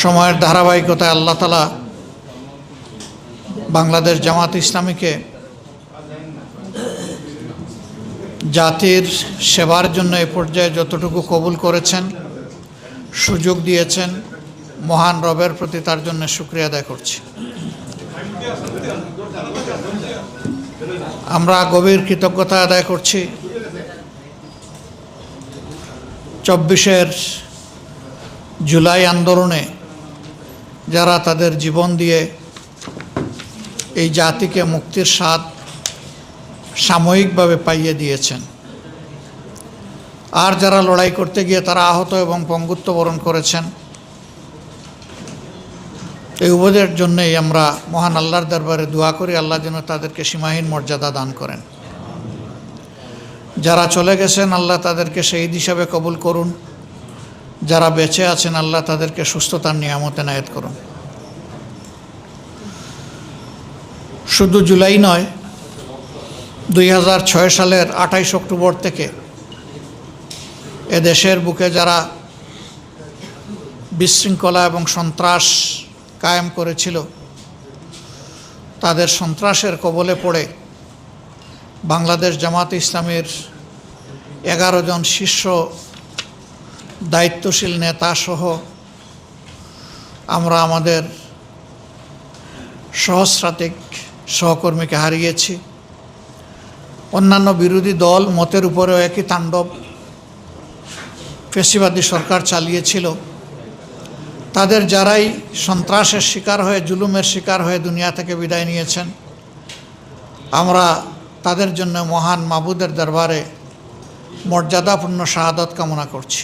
সময়ের ধারাবাহিকতায় আল্লাহ তাআলা বাংলাদেশ জামাত ইসলামীকে জাতির সেবার জন্য এ পর্যায়ে যতটুকু কবুল করেছেন, সুযোগ দিয়েছেন, মহান রবের প্রতি তার জন্য শুকরিয়া আদায় করছি। আমরা গভীর কৃতজ্ঞতা আদায় করছি 24 জুলাই আন্দোলনে যারা তাদের জীবন দিয়ে এই জাতিকে মুক্তির স্বাদ সাময়িকভাবে পাইয়ে দিয়েছেন, আর যারা লড়াই করতে গিয়ে তারা আহত এবং পঙ্গুত্ব বরণ করেছেন, এই উভয়ের জন্যই আমরা মহান আল্লাহর দরবারে দোয়া করি আল্লাহ যেন তাদেরকে সীমাহীন মর্যাদা দান করেন। যারা চলে গেছেন আল্লাহ তাদেরকে শহীদ হিসাবে কবুল করুন, যারা বেঁচে আছেন আল্লাহ তাদেরকে সুস্থতার নিয়ামত এনায়েত করুন। শুধু জুলাই নয়, 2006 সালের 28 অক্টোবর থেকে এ দেশের বুকে যারা বিশৃঙ্খলা এবং সন্ত্রাস কায়েম করেছিল, তাদের সন্ত্রাসের কবলে পড়ে বাংলাদেশ জামাত ইসলামীর 11 জন শীর্ষ দায়িত্বশীল নেতা সহ আমরা আমাদের সহস্রাধিক সহকর্মীকে হারিয়েছি। অন্যান্য বিরোধী দল মতের উপরেও একই তাণ্ডব ফ্যাসিবাদী সরকার চালিয়েছিল। তাদের যারাই সন্ত্রাসের শিকার হয়ে, জুলুমের শিকার হয়ে দুনিয়া থেকে বিদায় নিয়েছেন, আমরা তাদের জন্য মহান মাবুদের দরবারে মর্যাদাপূর্ণ শাহাদত কামনা করছি।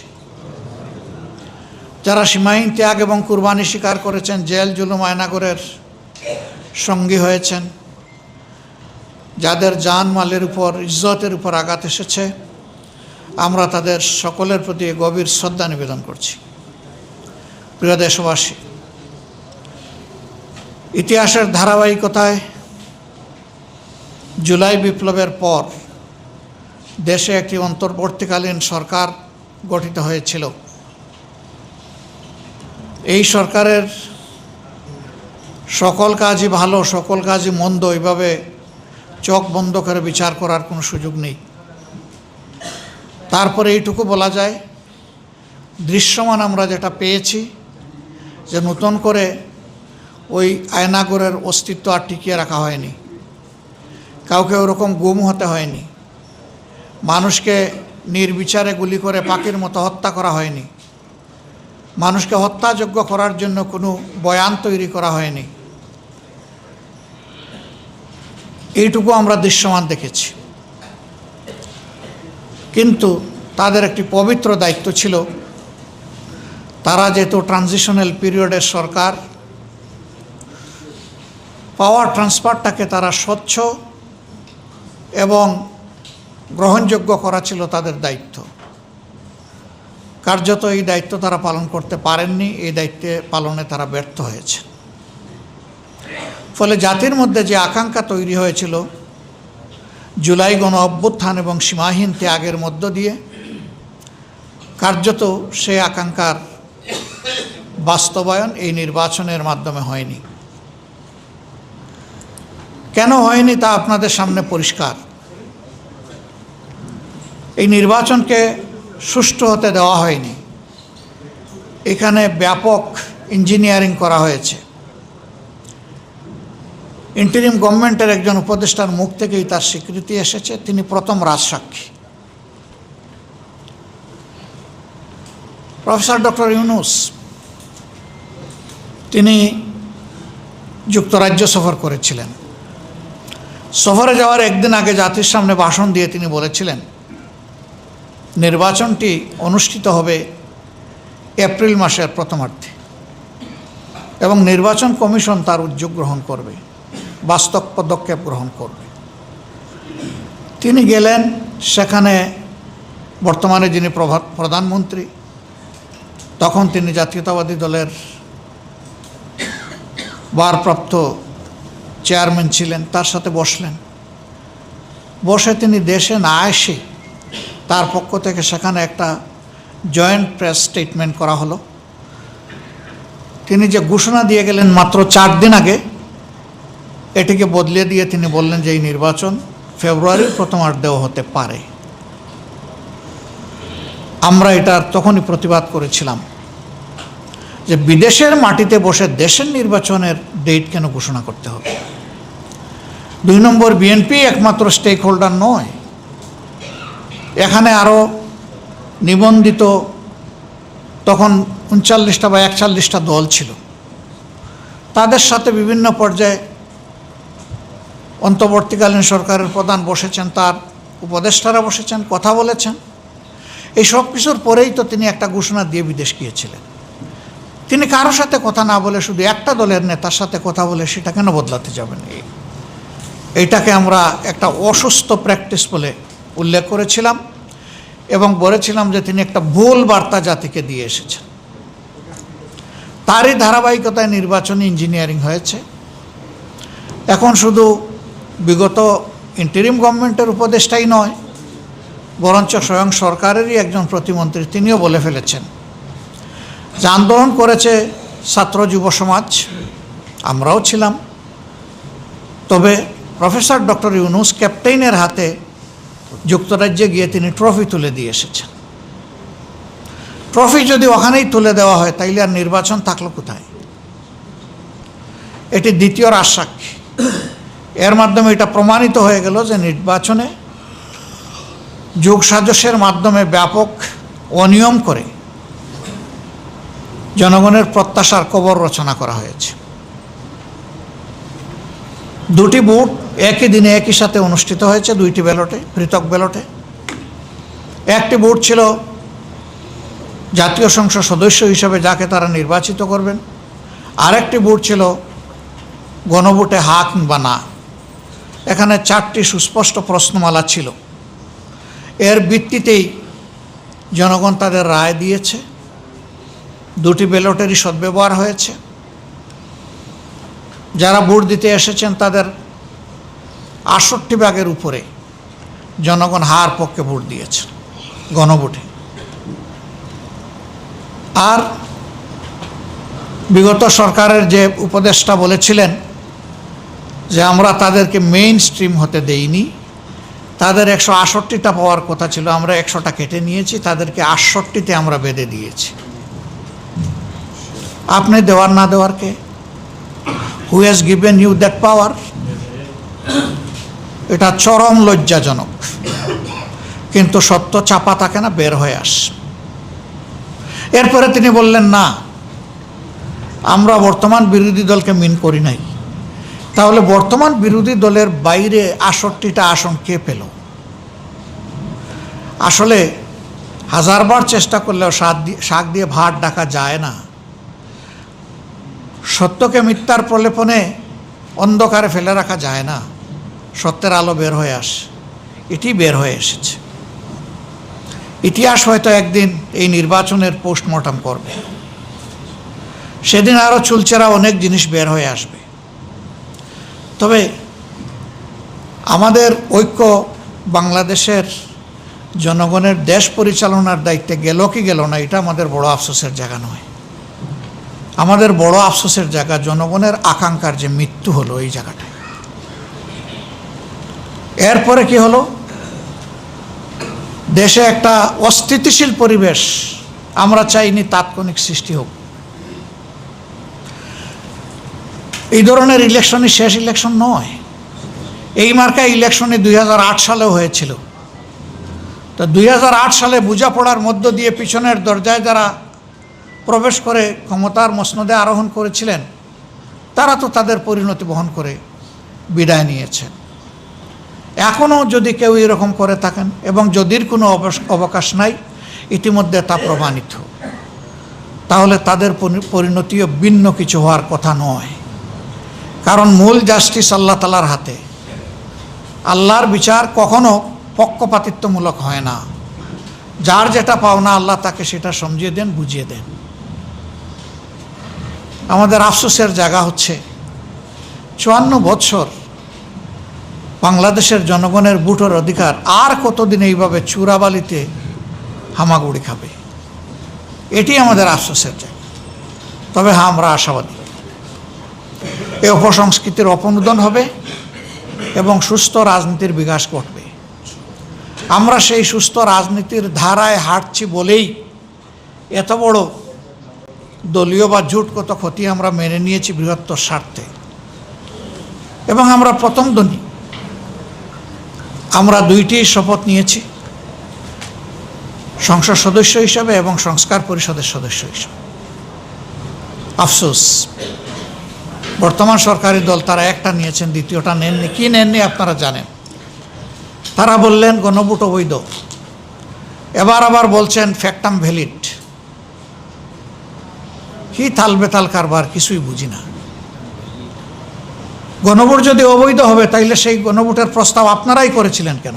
যারা সীমাহীন ত্যাগ এবং কুরবানি স্বীকার করেছেন, জেল জুলুম আয়নাগরের সঙ্গী হয়েছেন, যাদের জান মালের উপর, ইজ্জতের উপর আঘাত এসেছে, আমরা তাদের সকলের প্রতি গভীর শ্রদ্ধা নিবেদন করছি। প্রিয় দেশবাসী, ইতিহাসের ধারাবাহিকতায় জুলাই বিপ্লবের পর দেশে একটি অন্তর্বর্তীকালীন সরকার গঠিত হয়েছিল। এই সরকারের সকল কাজই ভালো, সকল কাজই মন্দ, এইভাবে চোখ বন্ধ করে বিচার করার কোনো সুযোগ নেই। তারপরে এইটুকু বলা যায়, দৃশ্যমান আমরা যেটা পেয়েছি যে নতুন করে ওই আয়নাগরের অস্তিত্ব আর টিকিয়ে রাখা হয়নি, কাউকে ওরকম গুম হতে হয়নি, মানুষকে নির্বিচারে গুলি করে পাখির মতো হত্যা করা হয়নি, মানুষকে হত্যাযোগ্য করার জন্য কোনো বয়ান তৈরি করা হয়নি। এইটুকু আমরা দৃশ্যমান দেখেছি। কিন্তু তাদের একটি পবিত্র দায়িত্ব ছিল, তারা যেহেতু ট্রানজিশনাল পিরিয়ডের সরকার, পাওয়ার ট্রান্সফারটাকে তারা স্বচ্ছ এবং গ্রহণযোগ্য করা ছিল তাদের দায়িত্ব। কার্যত এই দায়িত্ব তারা পালন করতে পারেননি, এই দায়িত্বে পালনে তারা ব্যর্থ হয়েছে। ফলে জাতির মধ্যে যে আকাঙ্ক্ষা তৈরি হয়েছিল জুলাই গণ অভ্যুত্থান এবং সীমাহীন ত্যাগের মধ্য দিয়ে, কার্যত সেই আকাঙ্ক্ষার বাস্তবায়ন এই নির্বাচনের মাধ্যমে হয়নি। কেন হয়নি তা আপনাদের সামনে পরিষ্কার। এই নির্বাচনকে সুষ্ঠু হতে দেওয়া হয়নি। এখানে ব্যাপক ইঞ্জিনিয়ারিং করা হয়েছে। ইন্টারিম গভর্নমেন্টের একজন উপদেষ্টার মুখ থেকেই তার স্বীকৃতি এসেছে, তিনি প্রথম রাজসাক্ষী। প্রফেসর ডক্টর ইউনূস তিনি যুক্তরাজ্য সফর করেছিলেন। সফরে যাওয়ার একদিন আগে জাতির সামনে ভাষণ দিয়ে তিনি বলেছিলেন নির্বাচনটি অনুষ্ঠিত হবে এপ্রিল মাসের প্রথমার্ধে এবং নির্বাচন কমিশন তার উদ্যোগ গ্রহণ করবে, বাস্তব পদক্ষেপ গ্রহণ করবে। তিনি গেলেন, সেখানে বর্তমানে যিনি প্রধানমন্ত্রী, তখন তিনি জাতীয়তাবাদী দলের ভারপ্রাপ্ত চেয়ারম্যান ছিলেন, তার সাথে বসলেন। বসে তিনি দেশে না এসে তার পক্ষ থেকে সেখানে একটা জয়েন্ট প্রেস স্টেটমেন্ট করা হলো। তিনি যে ঘোষণা দিয়ে গেলেন মাত্র 4 দিন আগে, এটিকে বদলে দিয়ে তিনি বললেন যে এই নির্বাচন ফেব্রুয়ারির প্রথমার্ধেও হতে পারে। আমরা এটার তখনই প্রতিবাদ করেছিলাম যে বিদেশের মাটিতে বসে দেশের নির্বাচনের ডেট কেন ঘোষণা করতে হবে। 2 নম্বর, বিএনপি একমাত্র স্টেক হোল্ডার নয়, এখানে আরও নিবন্ধিত তখন 39টা বা 41টা দল ছিল। তাদের সাথে বিভিন্ন পর্যায়ে অন্তর্বর্তীকালীন সরকারের প্রধান বসেছেন, তার উপদেষ্টারা বসেছেন, কথা বলেছেন। এই সব কিছুর পরেই তো তিনি একটা ঘোষণা দিয়ে বিদেশ গিয়েছিলেন। তিনি কারোর সাথে কথা না বলে শুধু একটা দলের নেতার সাথে কথা বলে সেটা কেন বদলাতে যাবেন? এইটাকে আমরা একটা অসুস্থ প্র্যাকটিস বলে উল্লেখ করেছিলাম এবং বলেছিলাম যে তিনি একটা ভুল বার্তা জাতিকে দিয়ে এসেছেন। তারই ধারাবাহিকতায় নির্বাচনী ইঞ্জিনিয়ারিং হয়েছে। এখন শুধু বিগত ইন্টারিম গভর্নমেন্টের উপদেষ্টাই নয়, বরঞ্চ স্বয়ং সরকারেরই একজন প্রতিমন্ত্রী তিনিও বলে ফেলেছেন যে আন্দোলন করেছে ছাত্র যুব সমাজ, আমরাও ছিলাম, তবে প্রফেসর ডক্টর ইউনূস ক্যাপ্টেইনের হাতে যুক্তরাজ্যে গিয়ে তিনি ট্রফি তুলে দিয়ে এসেছেন। ট্রফি যদি ওখানেই তুলে দেওয়া হয় তাইলে আর নির্বাচন থাকলো কোথায়? এটি দ্বিতীয় রাজসাক্ষী। এর মাধ্যমে এটা প্রমাণিত হয়ে গেল যে নির্বাচনে যোগসাজশের মাধ্যমে ব্যাপক অনিয়ম করে জনগণের প্রত্যাশার কবর রচনা করা হয়েছে। 2টি ভোট একই দিনে একই সাথে অনুষ্ঠিত হয়েছে, 2টি ব্যালটে, পৃথক ব্যালটে। একটি ভোট ছিল জাতীয় সংসদ সদস্য হিসেবে যাকে তারা নির্বাচিত করবেন, আরেকটি ভোট ছিল গণভোটে হা কিংবা না। এখানে 4টি সুস্পষ্ট প্রশ্নমালা ছিল। এর ভিত্তিতেই জনগণ তাদের রায় দিয়েছে। 2টি ব্যালটেরই সদ্ব্যবহার হয়েছে। যারা ভোট দিতে এসেছেন তাদের 68% উপরে জনগণ হার পক্ষে ভোট দিয়েছেন গণভোটে। আর বিগত সরকারের যে উপদেষ্টা বলেছিলেন যে আমরা তাদেরকে মেইন স্ট্রিম হতে দেইনি, তাদের 168টা পাওয়ার কথা ছিল, আমরা 100টা কেটে নিয়েছি, তাদেরকে 68তে আমরা বেঁধে দিয়েছি। আপনি দেওয়ার না দেওয়ার কে? Who has given you that power? এটা চরম লজ্জাজনক, কিন্তু সত্য চাপা থাকে না, বের হয়ে আস। এরপরে তিনি বললেন না, আমরা বর্তমান বিরোধী দলকে মিন করি নাই। তাহলে বর্তমান বিরোধী দলের বাইরে 68টা আসন কে পেল? আসলে হাজারবার চেষ্টা করলেও শাক দিয়ে ভাত ডাকা যায় না। সত্যকে মিথ্যার প্রলেপনে অন্ধকারে ফেলে রাখা যায় না। সত্যের আলো বের হয়ে আসে, এটি বের হয়ে এসেছে। ইতিহাস হয়তো একদিন এই নির্বাচনের পোস্টমর্টম করবে, সেদিন আরও চুলচেরা অনেক জিনিস বের হয়ে আসবে। তবে আমাদের ঐক্য বাংলাদেশের জনগণের দেশ পরিচালনার দায়িত্বে গেল কি গেল না, এটা আমাদের বড় আফসোসের জায়গা নয়। আমাদের বড় আফসোসের জায়গা জনগণের আকাঙ্ক্ষার যে মৃত্যু হলো এই জায়গাটায়। এরপরে কি হলো? দেশে একটা অস্থিতিশীল পরিবেশ আমরা চাইনি তাৎক্ষণিক সৃষ্টি হোক। এই ধরনের ইলেকশনই শেষ ইলেকশন নয়। এই মার্কা ইলেকশনে 2008 সালেও হয়েছিল। তো 2008 সালে বোঝাপড়ার মধ্য দিয়ে পিছনের দরজায় যারা প্রবেশ করে ক্ষমতার মসনদে আরোহণ করেছিলেন তারা তো তাদের পরিণতি বহন করে বিদায় নিয়েছেন। এখনও যদি কেউ এরকম করে থাকেন এবং যদির কোনো অবকাশ নাই, ইতিমধ্যে তা প্রমাণিত, তাহলে তাদের পরিণতিও ভিন্ন কিছু হওয়ার কথা নয়। কারণ মূল জাস্টিস আল্লাহ তাআলার হাতে। আল্লাহর বিচার কখনো পক্ষপাতিত্বমূলক হয় না। যার যেটা পাওনা আল্লাহ তাকে সেটা সমঝিয়ে দেন, বুঝিয়ে দেন। আমাদের আফসোসের জায়গা হচ্ছে 54 বছর বাংলাদেশের জনগণের ভোটের অধিকার আর কতদিন এইভাবে চূড়াবালিতে হামাগুড়ি খাবে? এটি আমাদের আফসোসের জায়গা। তবে হ্যাঁ, আমরা আশাবাদী এই অপসংস্কৃতির অপনোদন হবে এবং সুস্থ রাজনীতির বিকাশ ঘটবে। আমরা সেই সুস্থ রাজনীতির ধারায় হাঁটছি বলেই এত বড় দলীয় বা জোটগত ক্ষতি আমরা মেনে নিয়েছি বৃহত্তর স্বার্থে। এবং আমরা প্রথম দিনই আমরা দুইটি শপথ নিয়েছি, সংসদ সদস্য হিসাবে এবং সংস্কার পরিষদের সদস্য হিসাবে। আফসোস, বর্তমান সরকারি দল তারা একটা নিয়েছেন, দ্বিতীয়টা নেননি। কি নেননি আপনারা জানেন। তারা বললেন গণভোট অবৈধ, এবার আবার বলছেন ফ্যাক্টাম ভ্যালিড। কি তালবেতাল কারবার, কিছুই বুঝি না। গণভোট যদি অবৈধ হবে তাইলে সেই গণভোটের প্রস্তাব আপনারাই করেছিলেন কেন?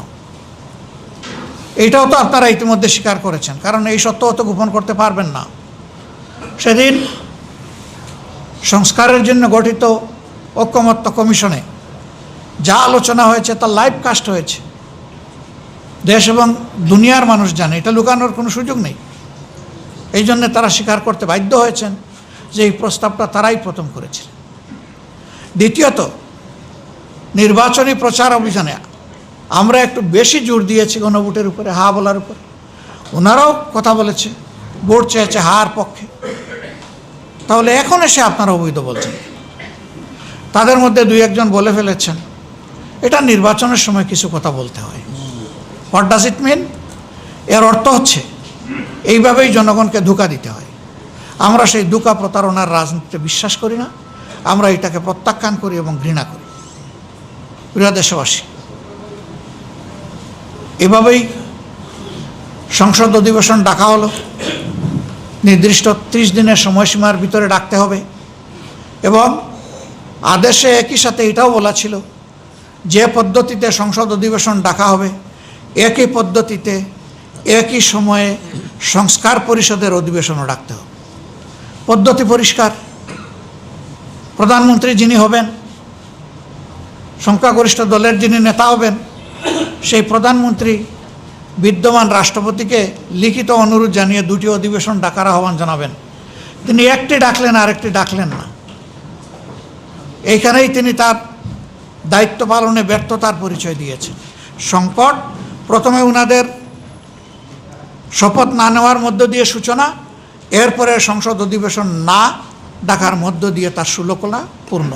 এইটাও তো আপনারা ইতিমধ্যে স্বীকার করেছেন, কারণ এই সত্য তো গোপন করতে পারবেন না। সেদিন সংস্কারের জন্য গঠিত ঐকমত্য কমিশনে যা আলোচনা হয়েছে তা লাইভ কাস্ট হয়েছে, দেশ এবং দুনিয়ার মানুষ জানে, এটা লুকানোর কোনো সুযোগ নেই। এই জন্য তারা স্বীকার করতে বাধ্য হয়েছেন যে এই প্রস্তাবটা তারাই প্রথম করেছিলেন। দ্বিতীয়ত, নির্বাচনী প্রচার অভিযানে আমরা একটু বেশি জোর দিয়েছি গণভোটের উপরে, হা বলার উপরে। ওনারাও কথা বলেছে, ভোট চেয়েছে হার পক্ষে। তাহলে এখন এসে আপনারা অবৈধ বলছেন। তাদের মধ্যে দুই একজন বলে ফেলেছেন এটা নির্বাচনের সময় কিছু কথা বলতে হয়। হোয়াট ডাজ ইট মিন? এর অর্থ হচ্ছে এইভাবেই জনগণকে ধোঁকা দিতে হয়। আমরা সেই ধোঁকা প্রতারণার রাজনীতিতে বিশ্বাস করি না, আমরা এটাকে প্রত্যাখ্যান করি এবং ঘৃণা করি। প্রিয় দেশবাসী, এভাবেই সংসদ অধিবেশন ডাকা হলো। নির্দিষ্ট 30 দিনের সময়সীমার ভিতরে ডাকতে হবে এবং আদেশে একই সাথে এটাও বলা ছিল যে পদ্ধতিতে সংসদ অধিবেশন ডাকা হবে একই পদ্ধতিতে একই সময়ে সংস্কার পরিষদের অধিবেশনও ডাকতে হবে। পদ্ধতি পরিষ্কার। প্রধানমন্ত্রী যিনি হবেন, সংখ্যাগরিষ্ঠ দলের যিনি নেতা হবেন, সেই প্রধানমন্ত্রী বিদ্যমান রাষ্ট্রপতিকে লিখিত অনুরোধ জানিয়ে দুটি অধিবেশন ডাকার আহ্বান জানাবেন। তিনি একটি ডাকলেন, আরেকটি ডাকলেন না। এইখানেই তিনি তার দায়িত্ব পালনে ব্যর্থতার পরিচয় দিয়েছেন। সংকট প্রথমে ওনাদের শপথ না নেওয়ার মধ্য দিয়ে সূচনা, এরপরে সংসদ অধিবেশন না ডাকার মধ্য দিয়ে তার সুলকলা পূর্ণ।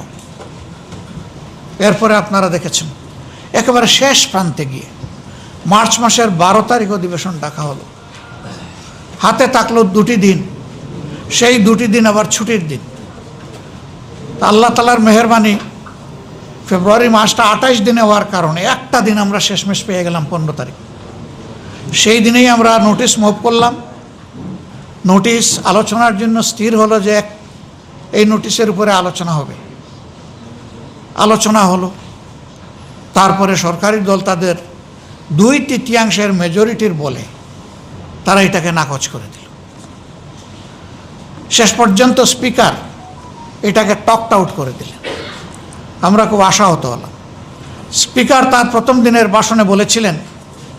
এরপরে আপনারা দেখেছেন একেবারে শেষ প্রান্তে গিয়ে মার্চ মাসের 12 তারিখ অধিবেশন ডাকা হলো। হাতে থাকলো 2টি দিন, সেই 2টি দিন আবার ছুটির দিন। আল্লাহ তাআলার মেহেরবানি, ফেব্রুয়ারি মাসটা 28 দিনে হওয়ার কারণে একটা দিন আমরা শেষমেশ পেয়ে গেলাম 15 তারিখ। সেই দিনেই আমরা নোটিশ মুভ করলাম। নোটিশ আলোচনার জন্য স্থির হলো যে এই নোটিশের উপরে আলোচনা হবে। আলোচনা হলো, তারপরে সরকারি দল তাদের 2/3 মেজরিটির বলে তারা এটাকে নাকচ করে দিল। শেষ পর্যন্ত স্পিকার এটাকে টকড আউট করে দিলেন। আমরা খুব আশাহত হলাম। স্পিকার তার প্রথম দিনের ভাষণে বলেছিলেন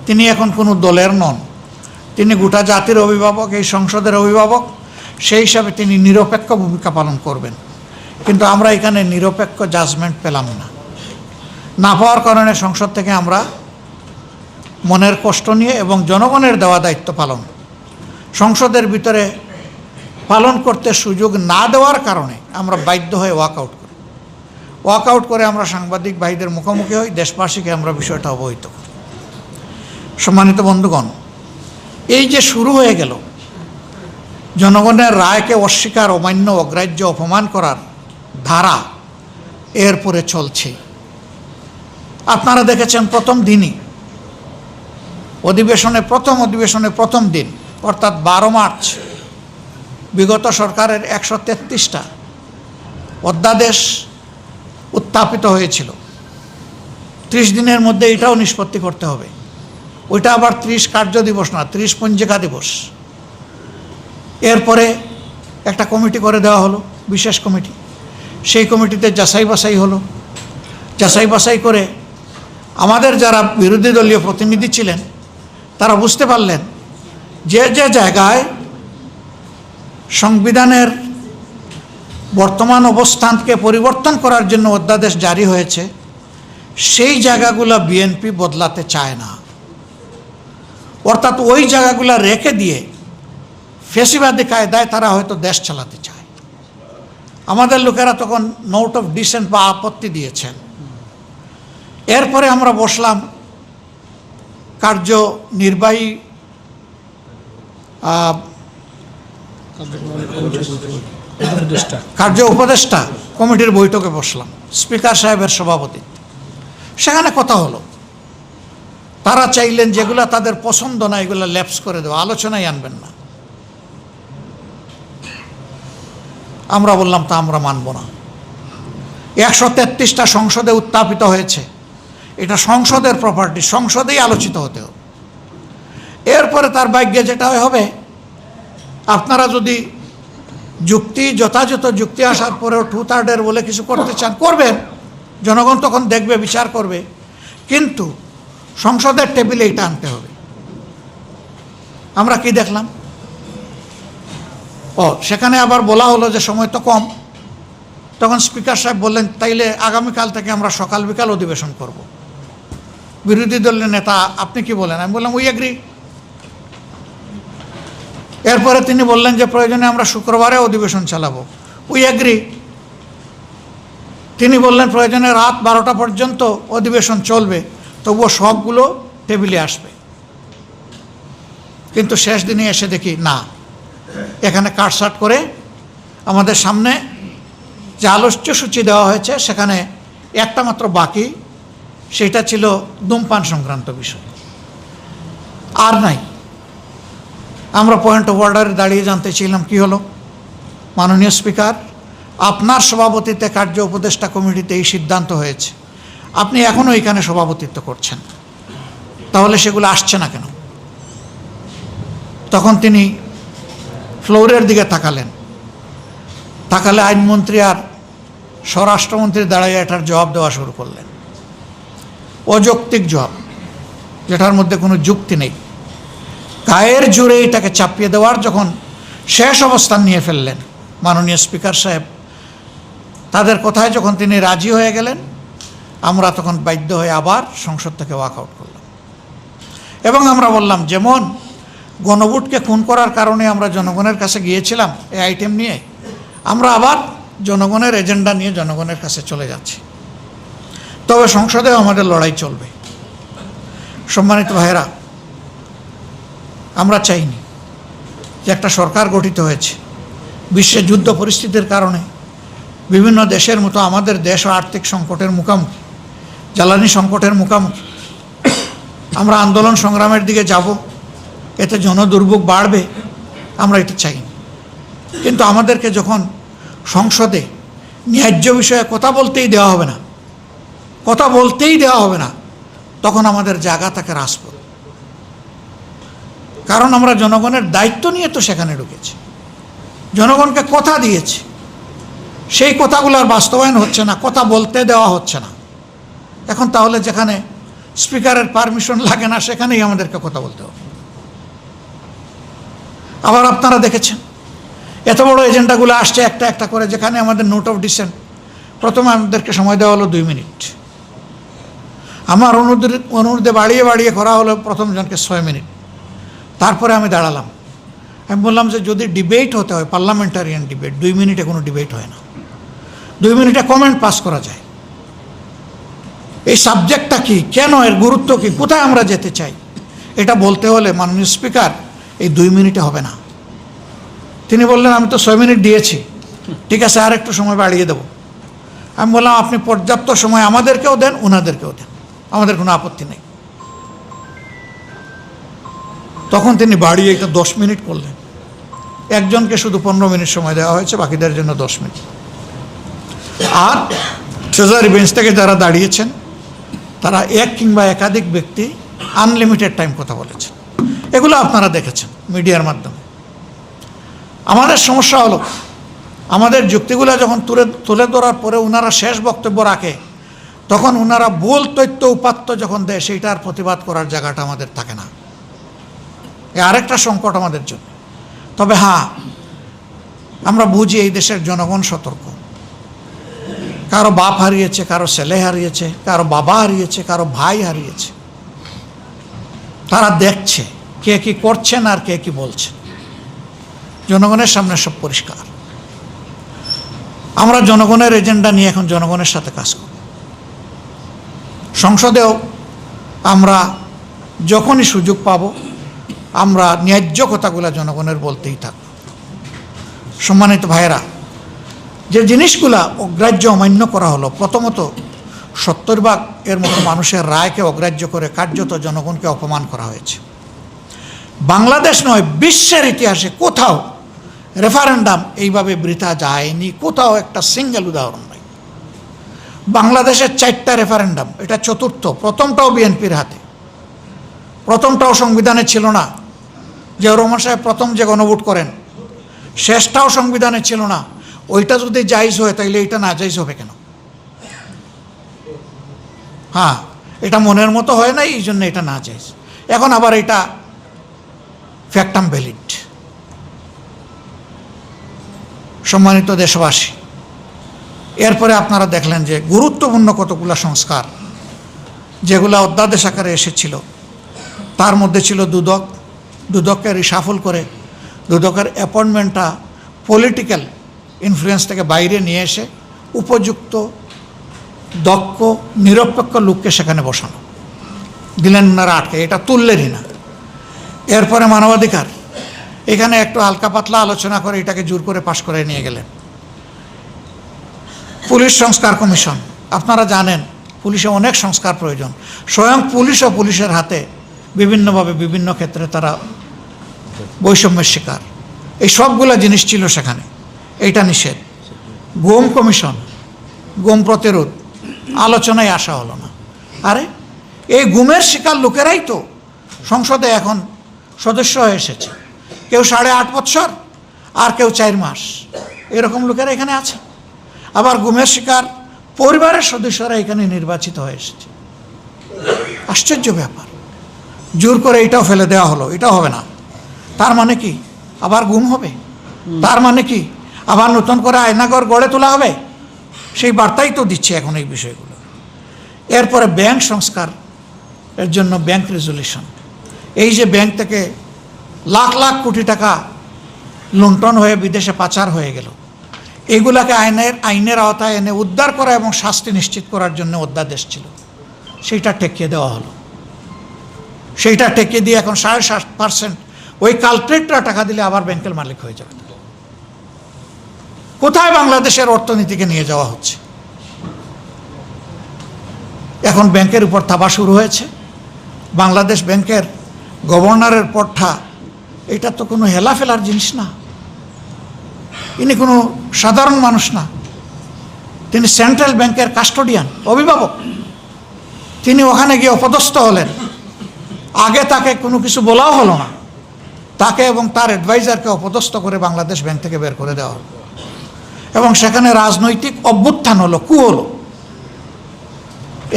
তিনি এখন কোনো দলের নন, তিনি গোটা জাতির অভিভাবক, এই সংসদের অভিভাবক, সেই হিসাবে তিনি নিরপেক্ষ ভূমিকা পালন করবেন। কিন্তু আমরা এখানে নিরপেক্ষ জাজমেন্ট পেলাম না পাওয়ার কারণে সংসদ থেকে আমরা মনের কষ্ট নিয়ে এবং জনগণের দেওয়া দায়িত্ব পালন সংসদের ভিতরে পালন করতে সুযোগ না দেওয়ার কারণে আমরা বাধ্য হয়ে ওয়াকআউট করে আমরা সাংবাদিক ভাইদের মুখোমুখি হই, দেশবাসীকে আমরা বিষয়টা অবহিত করি। সম্মানিত বন্ধুগণ, এই যে শুরু হয়ে গেল জনগণের রায়কে অস্বীকার, অমান্য, অগ্রাহ্য, অপমান করার ধারা, এরপরে চলছে। আপনারা দেখেছেন প্রথম দিনই অধিবেশনে প্রথম দিন অর্থাৎ 12 মার্চ বিগত সরকারের 133টা অধ্যাদেশ উত্থাপিত হয়েছিল। 30 দিনের মধ্যে এটাও নিষ্পত্তি করতে হবে। ওইটা আবার 30 কার্য দিবস না, 30 পঞ্জিকা দিবস। এরপরে একটা কমিটি করে দেওয়া হলো, বিশেষ কমিটি। সেই কমিটিতে যাচাই বাছাই হলো। যাচাই বাছাই করে আমাদের যারা বিরোধী দলীয় প্রতিনিধি ছিলেন তারা বুঝতে পারলেন যে যে জায়গায় সংবিধানের বর্তমান অবস্থানকে পরিবর্তন করার জন্য অধ্যাদেশ জারি হয়েছে, সেই জায়গাগুলো বিএনপি বদলাতে চায় না। অর্থাৎ ওই জায়গাগুলো রেখে দিয়ে ফেসিবাদী কায়দায় তারা হয়তো দেশ চালাতে চায়। আমাদের লোকেরা তখন নোট অফ ডিসেন্ট বা আপত্তি দিয়েছেন। এরপরে আমরা বসলাম কার্যনির্বাহী কার্য উপদেষ্টা কমিটির বৈঠকে বসলাম, স্পিকার সাহেবের সভাপতিত্বে। সেখানে কথা হলো, তারা চাইলেন যেগুলো তাদের পছন্দ না এগুলো ল্যাপস করে দেওয়া, আলোচনায় আনবেন না। আমরা বললাম তা আমরা মানব না। 133টা সংসদে উত্থাপিত হয়েছে, এটা সংসদের প্রপার্টি, সংসদেই আলোচিত হতে হবে। এরপরে তার ভাগ্যে যেটা হবে, আপনারা যদি যথাযথ যুক্তি আসার পরেও 2/3 বলে কিছু করতে চান করবেন, জনগণ তখন দেখবে, বিচার করবে, কিন্তু সংসদের টেবিলে এটা আনতে হবে। আমরা কি দেখলাম, সেখানে আবার বলা হলো যে সময় তো কম। তখন স্পিকার সাহেব বললেন, তাইলে আগামীকাল থেকে আমরা সকাল বিকাল অধিবেশন করব। বিরোধী দলের নেতা, আপনি কি বলেন? আমি বললাম উই এগ্রি। এরপরে তিনি বললেন যে প্রয়োজনে আমরা শুক্রবারে অধিবেশন চালাবো, উই এগ্রি। তিনি বললেন প্রয়োজনে রাত 12টা পর্যন্ত অধিবেশন চলবে, তবুও সবগুলো টেবিলে আসবে। কিন্তু শেষ দিনে এসে দেখি না, এখানে কাটছাট করে আমাদের সামনে যে আলোচ্যসূচি দেওয়া হয়েছে সেখানে একটা মাত্র বাকি, সেটা ছিল ধূমপান সংক্রান্ত বিষয়, আর নাই। আমরা পয়েন্ট অফ অর্ডারে দাঁড়িয়ে জানতে চাইলাম কি হলো। মাননীয় স্পিকার, আপনার সভাপতিত্বে কার্য উপদেষ্টা কমিটিতে এই সিদ্ধান্ত হয়েছে, আপনি এখনও এখানে সভাপতিত্ব করছেন, তাহলে সেগুলো আসছে না কেন? তখন তিনি ফ্লোরের দিকে তাকালে আইনমন্ত্রী আর স্বরাষ্ট্রমন্ত্রী দাঁড়াইয়া এটার জবাব দেওয়া শুরু করলেন। অযৌক্তিক জবাব, যেটার মধ্যে কোনো যুক্তি নেই। গায়ের জোরে এটাকে চাপিয়ে দেওয়ার যখন শেষ অবস্থান নিয়ে ফেললেন মাননীয় স্পিকার সাহেব, তাদের কথায় যখন তিনি রাজি হয়ে গেলেন, আমরা তখন বাধ্য হয়ে আবার সংসদ থেকে ওয়াকআউট করলাম। এবং আমরা বললাম, যেমন গণভোটকে খুন করার কারণে আমরা জনগণের কাছে গিয়েছিলাম এই আইটেম নিয়ে, আমরা আবার জনগণের এজেন্ডা নিয়ে জনগণের কাছে চলে যাচ্ছি। তবে সংসদেও আমাদের লড়াই চলবে। সম্মানিত ভাইয়েরা, আমরা চাইনি যে একটা সরকার গঠিত হয়েছে, বিশ্বে যুদ্ধ পরিস্থিতির কারণে বিভিন্ন দেশের মতো আমাদের দেশও আর্থিক সংকটের মুখোমুখি, জ্বালানি সংকটের মুখোমুখি। আমরা আন্দোলন সংগ্রামের দিকে যাব, এতে জনদুর্ভোগ বাড়বে, আমরা এটা চাইনি। কিন্তু আমাদেরকে যখন সংসদে ন্যায্য বিষয়ে কথা বলতেই দেওয়া হবে না, তখন আমাদের জায়গা থাকে রাজপথ। কারণ আমরা জনগণের দায়িত্ব নিয়ে তো সেখানে ঢুকেছি, জনগণকে কথা দিয়েছি, সেই কথাগুলোর বাস্তবায়ন হচ্ছে না, কথা বলতে দেওয়া হচ্ছে না। এখন তাহলে যেখানে স্পিকারের পারমিশন লাগে না, সেখানেই আমাদেরকে কথা বলতে হবে। আবার আপনারা দেখেছেন এত বড় এজেন্ডাগুলো আসছে একটা একটা করে, যেখানে আমাদের নোট অফ ডিসেন্ট, প্রথমে আমাদেরকে সময় দেওয়া হলো 2 মিনিট। আমার অনুরোধে বাড়িয়ে করা হলো প্রথম জনকে 6 মিনিট। তারপরে আমি দাঁড়ালাম, আমি বললাম যে যদি ডিবেট হতে হয়, পার্লামেন্টারিয়ান ডিবেট, 2 মিনিটে কোনো ডিবেট হয় না, 2 মিনিটে কমেন্ট পাস করা যায়। এই সাবজেক্টটা কি, কেন, এর গুরুত্ব কি, কোথায় আমরা যেতে চাই, এটা বলতে হলে মাননীয় স্পিকার এই 2 মিনিটে হবে না। তিনি বললেন আমি তো 6 মিনিট দিয়েছি, ঠিক আছে আর একটু সময় বাড়িয়ে দেবো। আমি বললাম আপনি পর্যাপ্ত সময় আমাদেরকেও দেন, ওনাদেরকেও দেন, আমাদের কোনো আপত্তি নেই। তখন তিনি বাড়িয়ে এটা 10 মিনিট করলেন। একজনকে শুধু 15 মিনিট সময় দেওয়া হয়েছে, বাকিদের জন্য 10 মিনিট। আর ট্রেজারি বেঞ্চ থেকে যারা দাঁড়িয়েছেন তারা এক কিংবা একাধিক ব্যক্তি আনলিমিটেড টাইম কথা বলেছেন, এগুলো আপনারা দেখেছেন মিডিয়ার মাধ্যমে। আমাদের সমস্যা হলো, আমাদের যুক্তিগুলো যখন তুলে ধরার পরে ওনারা শেষ বক্তব্য রাখে, তখন ওনারা ভুল তথ্য উপাত্ত যখন দেয়, সেইটার প্রতিবাদ করার জায়গাটা আমাদের থাকে না। আরেকটা সংকট আমাদের জন্য। তবে হ্যাঁ, আমরা বুঝি এই দেশের জনগণ সতর্ক। কারো বাপ হারিয়েছে, কারো ছেলে হারিয়েছে, কারো বাবা হারিয়েছে, কারো ভাই হারিয়েছে। তারা দেখছে কে কি করছেন আর কে কি বলছেন। জনগণের সামনে সব পরিষ্কার। আমরা জনগণের এজেন্ডা নিয়ে এখন জনগণের সাথে কাজ করব। সংসদেও আমরা যখনই সুযোগ পাব আমরা ন্যায্য কথাগুলো জনগণের বলতেই থাকব। সম্মানিত ভাইয়েরা, যে জিনিসগুলা অগ্রাহ্য অমান্য করা হলো, প্রথমত 70 এর মতো মানুষের রায়কে অগ্রাহ্য করে কার্যত জনগণকে অপমান করা হয়েছে। বাংলাদেশ নয়, বিশ্বের ইতিহাসে কোথাও রেফারেন্ডাম এইভাবে বৃথা যায়নি। কোথাও একটা সিঙ্গেল উদাহরণ নাই। বাংলাদেশের 4টা রেফারেন্ডাম, এটা চতুর্থ। প্রথমটাও বিএনপির হাতে, প্রথমটাও সংবিধানে ছিল না। যে রহমান সাহেব প্রথম যে গণভোট করেন, শেষটাও সংবিধানে ছিল না। ওইটা যদি জায়েজ হয় তাইলে এটা না জায়েজ হবে কেন? হ্যাঁ, এটা মনের মতো হয় না, এই জন্য এটা না জায়েজ। এখন আবার এটা ফ্যাক্টাম ভ্যালিড। সম্মানিত দেশবাসী, এরপরে আপনারা দেখলেন যে গুরুত্বপূর্ণ কতগুলো সংস্কার যেগুলো অধ্যাদেশ আকারে এসেছিল, তার মধ্যে ছিল দুদককে রিশাফল করে দুদকের অ্যাপয়েন্টমেন্টটা পলিটিক্যাল ইনফ্লুয়েন্স থেকে বাইরে নিয়ে এসে উপযুক্ত দক্ষ নিরপেক্ষ লোককে সেখানে বসানো। দিলেন ওনারা আটকে, এটা তুললেনই না। এরপরে মানবাধিকার, এখানে একটু হালকা পাতলা আলোচনা করে এটাকে জোর করে পাশ করে নিয়ে গেলেন। পুলিশ সংস্কার কমিশন, আপনারা জানেন পুলিশে অনেক সংস্কার প্রয়োজন। স্বয়ং পুলিশ ও পুলিশের হাতে বিভিন্নভাবে বিভিন্ন ক্ষেত্রে তারা বৈষম্যের শিকার। এই সবগুলো জিনিস ছিল সেখানে, এইটা নিষেধ। গুম কমিশন, গুম প্রতিরোধ, আলোচনায় আসা হলো না। আরে এই গুমের শিকার লোকেরাই তো সংসদে এখন সদস্য হয়ে এসেছে। কেউ 8.5 বছর আর কেউ 4 মাস, এরকম লোকেরা এখানে আছে। আবার গুমের শিকার পরিবারের সদস্যরা এখানে নির্বাচিত হয়ে এসেছে। আশ্চর্য ব্যাপার। জোর করে এটাও ফেলে দেওয়া হলো, এটাও হবে না। তার মানে কি আবার গুম হবে? তার মানে কি আবার নতুন করে আয়নাঘর গড়ে তোলা হবে? সেই বার্তাই তো দিচ্ছে এখন এই বিষয়গুলো। এরপরে ব্যাংক সংস্কার এর জন্য ব্যাংক রেজুলেশন, এই যে ব্যাংক থেকে লাখ লাখ কোটি টাকা লুণ্ঠন হয়ে বিদেশে পাচার হয়ে গেল, এগুলাকে আইনের আওতায় এনে উদ্ধার করা এবং শাস্তি নিশ্চিত করার জন্য অধ্যাদেশ ছিল, সেইটা ঠেকিয়ে দেওয়া হলো। সেইটা ঠেকিয়ে দিয়ে এখন 7.5% ওই কালপ্রিটরা টাকা দিলে আবার ব্যাংকের মালিক হয়ে যাবে। কোথায় বাংলাদেশের অর্থনীতিকে নিয়ে যাওয়া হচ্ছে? এখন ব্যাংকের উপর থাবা শুরু হয়েছে। বাংলাদেশ ব্যাংকের গভর্নরের পদটা, এটা তো কোনো হেলাফেলার জিনিস না। ইনি কোনো সাধারণ মানুষ না, তিনি সেন্ট্রাল ব্যাংকের কাস্টোডিয়ান, অভিভাবক। তিনি ওখানে গিয়ে অপদস্থ হলেন। আগে তাকে কোনো কিছু বলাও হলো না, তাকে এবং তার অ্যাডভাইজারকে অপদস্থ করে বাংলাদেশ ব্যাংক থেকে বের করে দেওয়া হলো। এবং সেখানে রাজনৈতিক অভ্যুত্থান হলো, কু হলো।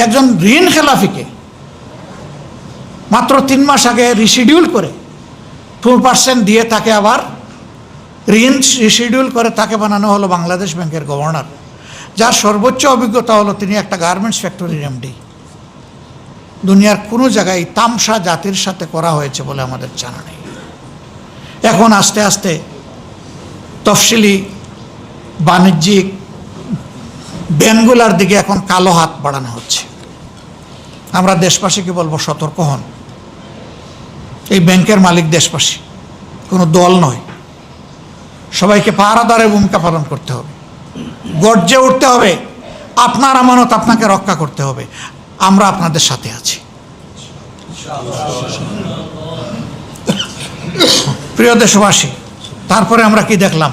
একজন ঋণ খেলাফিকে মাত্র 3 মাস আগে রিশিডিউল করে 2% দিয়ে তাকে আবার ঋণ রিশিডিউল করে তাকে বানানো হলো বাংলাদেশ ব্যাংকের গভর্নর, যার সর্বোচ্চ অভিজ্ঞতা হলো তিনি একটা গার্মেন্টস ফ্যাক্টরির এমডি। দুনিয়ার কোনো জায়গায় তামসা জাতির সাথে করা হয়েছে বলে আমাদের জানা নেই। এখন আস্তে আস্তে তফসিলি বাণিজ্যিক ব্যাংকগুলার দিকে এখন কালো হাত বাড়ানো হচ্ছে। আমরা দেশবাসীকে বলবো, সতর্ক হন। এই ব্যাংকের মালিক দেশবাসী, কোনো দল নয়। সবাইকে পাহারাদারের ভূমিকা পালন করতে হবে, গর্জে উঠতে হবে। আপনার আমানত আপনাকে রক্ষা করতে হবে। আমরা আপনাদের সাথে আছি। প্রিয় দেশবাসী, তারপরে আমরা কি দেখলাম?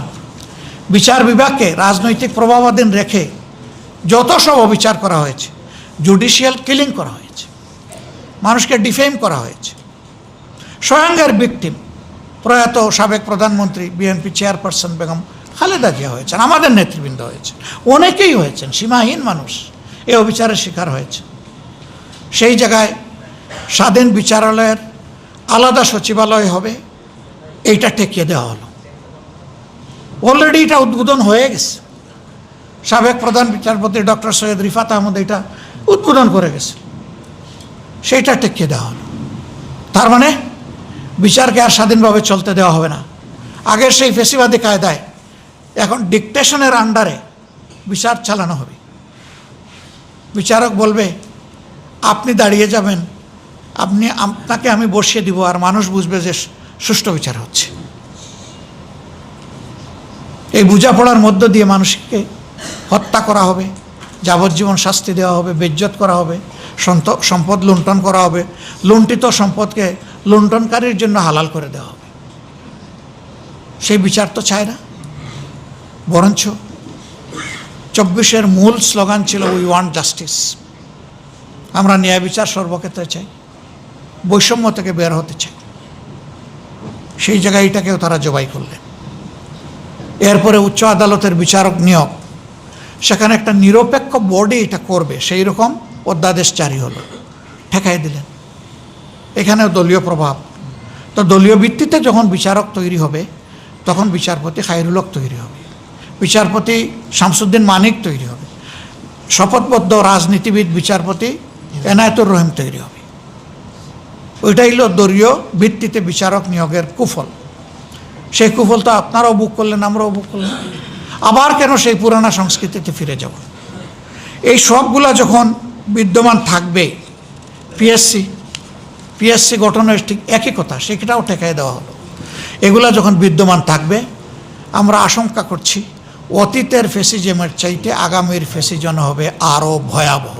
বিচার বিভাগকে রাজনৈতিক প্রভাবাধীন রেখে যত সব অবিচার করা হয়েছে, জুডিশিয়াল কিলিং করা হয়েছে, মানুষকে ডিফেম করা হয়েছে। স্বয়ংের ভিকটিম প্রয়াত সাবেক প্রধানমন্ত্রী বিএনপি চেয়ারপারসন বেগম খালেদা জিয়া হয়েছেন, আমাদের নেতৃবৃন্দ হয়েছেন, অনেকেই হয়েছেন। সীমাহীন মানুষ এই অবিচারের শিকার হয়েছে। সেই জায়গায় স্বাধীন বিচারালয়ের আলাদা সচিবালয় হবে, এইটা ঠেকিয়ে দেওয়া হলো। অলরেডি এটা উদ্বোধন হয়ে গেছে। সাবেক প্রধান বিচারপতি ডক্টর সৈয়দ রিফাত আহমদ এটা উদ্বোধন করে গেছে, সেইটা টেকিয়ে দেওয়া হলো। তার মানে বিচারকে আর স্বাধীনভাবে চলতে দেওয়া হবে না। আগের সেই ফেসিবাদী কায়দায় এখন ডিকটেশনের আন্ডারে বিচার চালানো হবে। বিচারক বলবে আপনি দাঁড়িয়ে যাবেন, আপনাকে আমি বসিয়ে দিব, আর মানুষ বুঝবে যে সুষ্ঠু বিচার হচ্ছে। এই বোঝাপড়ার মধ্য দিয়ে মানুষকে হত্যা করা হবে, যাবজ্জীবন শাস্তি দেওয়া হবে, বেজ্জত করা হবে, সম্পদ লুণ্ঠন করা হবে, লুণ্ঠিত সম্পদকে লুণ্ঠনকারীর জন্য হালাল করে দেওয়া হবে। সেই বিচার তো চায় না। বরঞ্চ 24-এর মূল স্লোগান ছিল উই ওয়ান্ট জাস্টিস। আমরা ন্যায় বিচার সর্বক্ষেত্রে চাই, বৈষম্য থেকে বের হতে চাই। সেই জায়গায় এটাকেও তারা জবাই করলেন। এরপরে উচ্চ আদালতের বিচারক নিয়োগ, সেখানে একটা নিরপেক্ষ বডি এটা করবে, সেই রকম অধ্যাদেশ জারি হলো, ঠেকাই দিলেন। এখানেও দলীয় প্রভাব। তো দলীয় ভিত্তিতে যখন বিচারক তৈরি হবে, তখন বিচারপতি খায়রুল হক তৈরি হবে, বিচারপতি শামসুদ্দিন মানিক তৈরি হবে, শপথবদ্ধ রাজনীতিবিদ বিচারপতি এনায়েতুর রহিম তৈরি হবে। ওইটাই হলো দলীয় ভিত্তিতে বিচারক নিয়োগের কুফল। সেই কুফল তো আপনারাও বুক করলেন, আমরাও বুক করলাম। আবার কেন সেই পুরানা সংস্কৃতিতে ফিরে যাব? এই সবগুলা যখন বিদ্যমান থাকবে, পিএসসি গঠনের ঠিক একই কথা, সেটাও ঠেকাই দেওয়া হলো। এগুলা যখন বিদ্যমান থাকবে, আমরা আশঙ্কা করছি অতীতের ফেসিজমের চাইতে আগামীর ফেসিজম হবে আরও ভয়াবহ।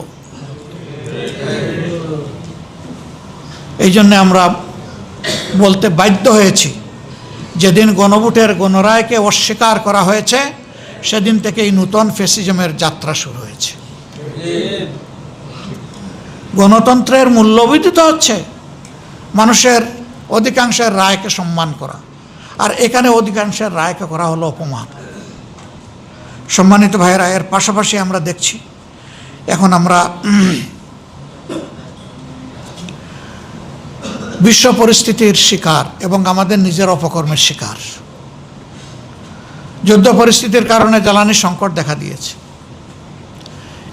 এই জন্যে আমরা বলতে বাধ্য হয়েছি, যেদিন গণভোটের গণরায়কে অস্বীকার করা হয়েছে, সেদিন থেকে এই নূতন ফেসিজমের যাত্রা শুরু হয়েছে। গণতন্ত্রের মূল্যবোধই তো হচ্ছে মানুষের অধিকাংশের রায়কে সম্মান করা, আর এখানে অধিকাংশের রায়কে করা হলো অপমান। সম্মানিত ভাইয়েরা, এর পাশাপাশি আমরা দেখছি এখন আমরা বিশ্ব পরিস্থিতির শিকার এবং আমাদের নিজের অপকর্মের শিকার। যুদ্ধ পরিস্থিতির কারণে জ্বালানি সংকট দেখা দিয়েছে।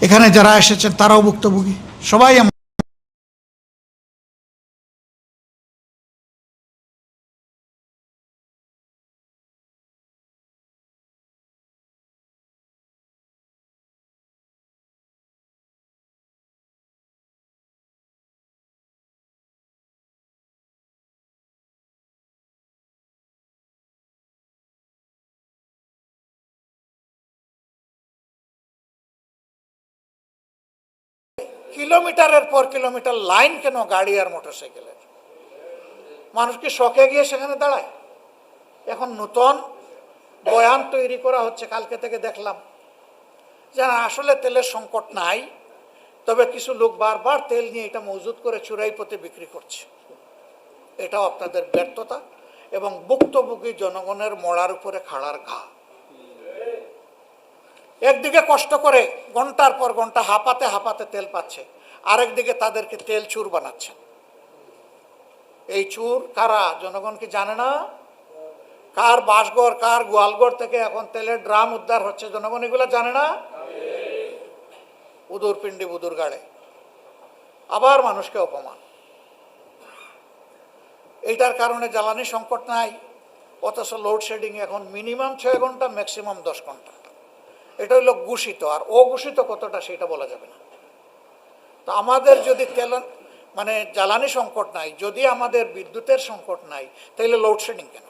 এখানে যারা এসেছেন তারাও ভুক্তভোগী, সবাই। কিলোমিটারের পর কিলোমিটার লাইন কেন গাড়ি আর মোটরসাইকেলের? মানুষ কি শখে গিয়ে সেখানে দাঁড়ায়? এখন নতুন বয়ান তৈরি করা হচ্ছে, কালকে থেকে দেখলাম যে আসলে তেলের সংকট নাই, তবে কিছু লোক বারবার তেল নিয়ে এটা মজুত করে চুরাই পথে বিক্রি করছে। এটাও আপনাদের ব্যর্থতা এবং ভুক্তভোগী জনগণের মরার উপরে খাড়ার ঘা। একদিকে কষ্ট করে ঘন্টার পর ঘন্টা হাঁপাতে হাঁপাতে তেল পাচ্ছে, আরেকদিকে তাদেরকে তেল চুর বানাচ্ছেন। এই চুর কারা? জনগণ কি জানে না? কার বাসঘর, কার গোয়ালঘর থেকে এখন তেলের ড্রাম উদ্ধার হচ্ছে, জনগণ এগুলো জানে না? উদুর পিণ্ডি বুদুর গাড়ে। আবার মানুষকে অপমান। এইটার কারণে জ্বালানি সংকট নাই, অথচ লোডশেডিং এখন মিনিমাম 6 ঘন্টা, ম্যাক্সিমাম 10 ঘন্টা। এটা হলো ঘোষিত, আর অঘোষিত কতটা সেটা বলা যাবে না। তো আমাদের যদি জ্বালানি সংকট নাই, যদি আমাদের বিদ্যুতের সংকট নাই, তাহলে লোডশেডিং কেন?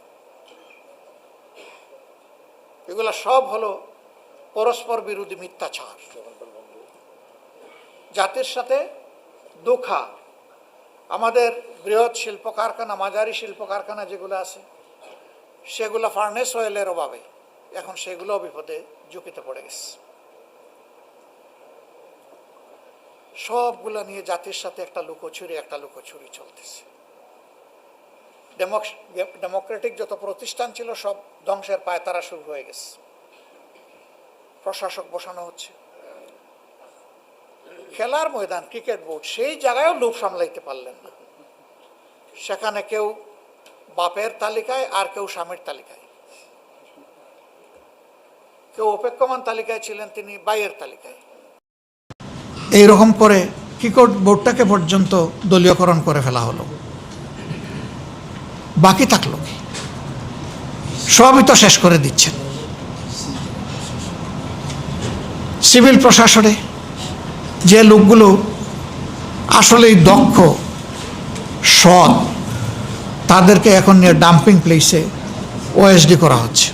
এগুলা সব হলো পরস্পর বিরোধী মিথ্যাচার। জাতির সাথে দুঃখা। আমাদের বৃহৎ শিল্প কারখানা, মাঝারি শিল্প কারখানা যেগুলো আছে, সেগুলো ফার্নেস অয়েলের অভাবে এখন সেগুলো বিপদে ঝুঁকিতে পড়ে গেছে। সবগুলো নিয়ে জাতির সাথে একটা লুকোচুরি চলতেছে। ডেমোক্রেটিক যত প্রতিষ্ঠান ছিল সব ধ্বংসের পায়তারা শুরু হয়ে গেছে। প্রশাসক বসানো হচ্ছে। খেলার ময়দান, ক্রিকেট বোর্ড, সেই জায়গায়ও লোভ সামলাইতে পারলেন না। সেখানে কেউ বাপের তালিকায় আর কেউ স্বামীর তালিকায়। কেউ অপেক্ষমান তালিকায় ছিলেন, তিনি বাইয়ের তালিকায়। এইরকম করে কি বোর্ডটাকে পর্যন্ত দলীয়করণ করে ফেলা হলো। বাকি থাকলো কি? সবই তো শেষ করে দিচ্ছেন। সিভিল প্রশাসনে যে লোকগুলো আসলেই দক্ষ, সৎ, তাদেরকে এখন নিয়ে ডাম্পিং প্লেসে ওএসডি করা হচ্ছে,